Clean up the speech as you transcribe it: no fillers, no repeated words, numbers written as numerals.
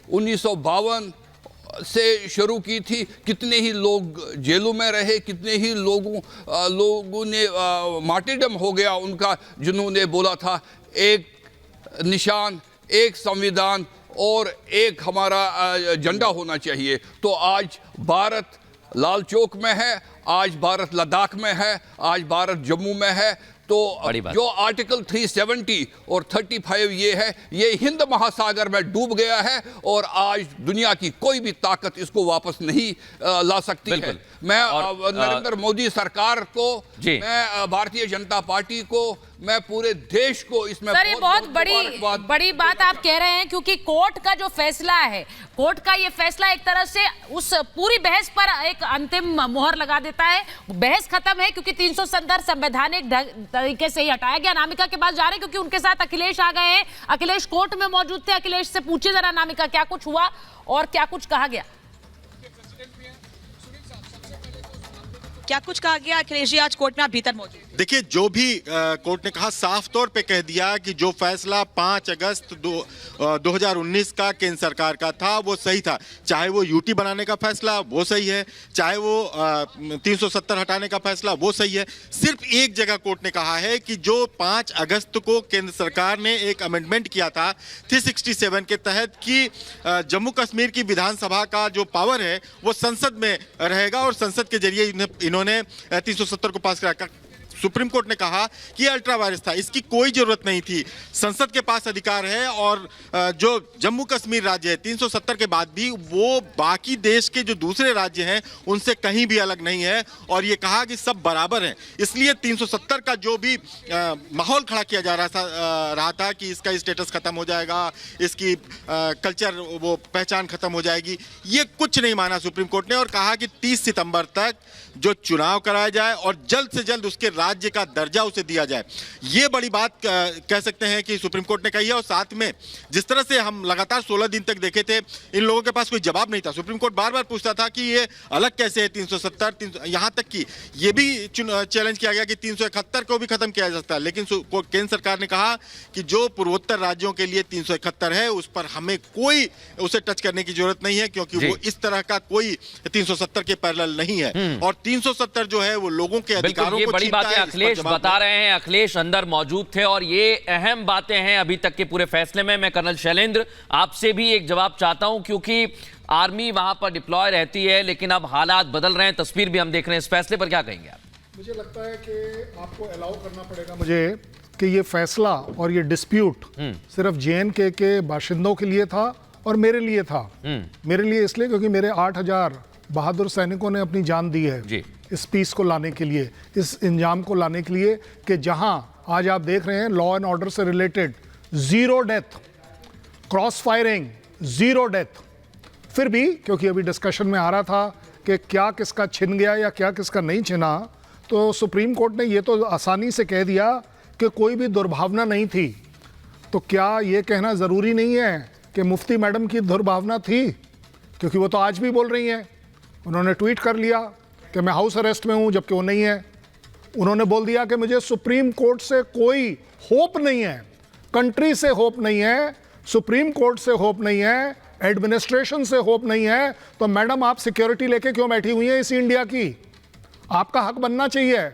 1952 से शुरू की थी। कितने ही लोग जेलों में रहे, कितने ही लोगों ने मार्टिरडम हो गया उनका, जिन्होंने बोला था एक निशान, एक संविधान और एक हमारा झंडा होना चाहिए। तो आज भारत लाल चौक में है, आज भारत लद्दाख में है, आज भारत जम्मू में है। तो जो आर्टिकल 370 और 35 ये है, ये हिंद महासागर में डूब गया है और आज दुनिया की कोई भी ताकत इसको वापस नहीं ला सकती है। मैं नरेंद्र मोदी सरकार को, मैं भारतीय जनता पार्टी को, मैं पूरे देश को इसमें सर, ये बहुत बड़ी बात आप कह रहे हैं, क्योंकि कोर्ट का जो फैसला है, कोर्ट का ये फैसला एक तरह से उस पूरी बहस पर एक अंतिम मोहर लगा देता है। बहस खत्म है, क्योंकि 370 संवैधानिक तरीके से ही हटाया गया। अनामिका के पास जा रहे हैं, क्योंकि उनके साथ अखिलेश आ गए हैं। अखिलेश कोर्ट में मौजूद थे। अखिलेश से पूछिए जरा, अनामिका, क्या कुछ हुआ और क्या कुछ कहा गया? क्या कुछ कहा गया अखिलेश जी आज कोर्ट में? आप भीतर मौजूद। देखिए, जो भी कोर्ट ने कहा, साफ तौर पे कह दिया कि जो फैसला 5 अगस्त 2019 का केंद्र सरकार का था वो सही था। चाहे वो यूटी बनाने का फैसला वो सही है, चाहे वो 370 हटाने का फैसला वो सही है। सिर्फ एक जगह कोर्ट ने कहा है कि जो 5 अगस्त को केंद्र सरकार ने एक अमेंडमेंट किया था 367 के तहत कि जम्मू कश्मीर की विधानसभा का जो पावर है वो संसद में रहेगा और संसद के जरिए इन्होंने 370 को पास करा। सुप्रीम कोर्ट ने कहा कि अल्ट्रा वायरस था, इसकी कोई जरूरत नहीं थी, संसद के पास अधिकार है। और जो जम्मू कश्मीर राज्य है 370 के बाद भी वो बाकी देश के जो दूसरे राज्य हैं उनसे कहीं भी अलग नहीं है, और ये कहा कि सब बराबर हैं। इसलिए 370 का जो भी माहौल खड़ा किया जा रहा था कि इसका स्टेटस खत्म हो जाएगा, इसकी कल्चर वो पहचान खत्म हो जाएगी, ये कुछ नहीं माना सुप्रीम कोर्ट ने, और कहा कि 30 सितंबर तक जो चुनाव कराया जाए और जल्द से जल्द उसके राज्य का दर्जा उसे दिया जाए। ये बड़ी बात कह सकते हैं कि सुप्रीम कोर्ट ने कही है। और साथ में जिस तरह से हम लगातार 16 दिन तक देखे थे, इन लोगों के पास कोई जवाब नहीं था। सुप्रीम कोर्ट बार बार पूछता था कि ये अलग कैसे है 370, यहाँ तक कि ये भी चैलेंज किया गया कि 371 को भी खत्म किया जा सकता है। लेकिन केंद्र सरकार ने कहा कि जो पूर्वोत्तर राज्यों के लिए 371 है उस पर हमें कोई उसे टच करने की जरूरत नहीं है, क्योंकि वो इस तरह का कोई 370 के पैरेलल नहीं है। और 370 जो है वो लोगों के अधिकारों को बड़ी बातें अखिलेश बता रहे हैं। अखिलेश अंदर मौजूद थे और ये अहम बातें हैं अभी तक के पूरे फैसले में। मैं कर्नल शैलेंद्र आपसे भी एक जवाब चाहता हूं, क्योंकि आर्मी वहां पर डिप्लॉय रहती है, लेकिन अब हालात बदल रहे हैं, तस्वीर भी हम देख रहे हैं। इस फैसले पर क्या कहेंगे आप? मुझे लगता है कि आपको अलाउ करना पड़ेगा मुझे कि ये फैसला और ये डिस्प्यूट सिर्फ JNK के बाशिंदों के लिए था और मेरे लिए था। मेरे लिए इसलिए क्योंकि मेरे 8000 बहादुर सैनिकों ने अपनी जान दी है जी। इस पीस को लाने के लिए, इस इंजाम को लाने के लिए कि जहां आज आप देख रहे हैं लॉ एंड ऑर्डर से related 0 death, cross firing 0 death, फिर भी क्योंकि अभी डिस्कशन में आ रहा था कि क्या किसका छिन गया या क्या किसका नहीं छिना, तो सुप्रीम कोर्ट ने ये तो आसानी से कह दिया कि कोई भी दुर्भावना नहीं थी। तो क्या ये कहना ज़रूरी नहीं है कि मुफ्ती मैडम की दुर्भावना थी? क्योंकि वो तो आज भी बोल रही हैं, उन्होंने ट्वीट कर लिया कि मैं हाउस अरेस्ट में हूं, जबकि वो नहीं है। उन्होंने बोल दिया कि मुझे सुप्रीम कोर्ट से कोई होप नहीं है, कंट्री से होप नहीं है, सुप्रीम कोर्ट से होप नहीं है, एडमिनिस्ट्रेशन से होप नहीं है। तो मैडम, आप सिक्योरिटी लेके क्यों बैठी हुई हैं इसी इंडिया की? आपका हक बनना चाहिए।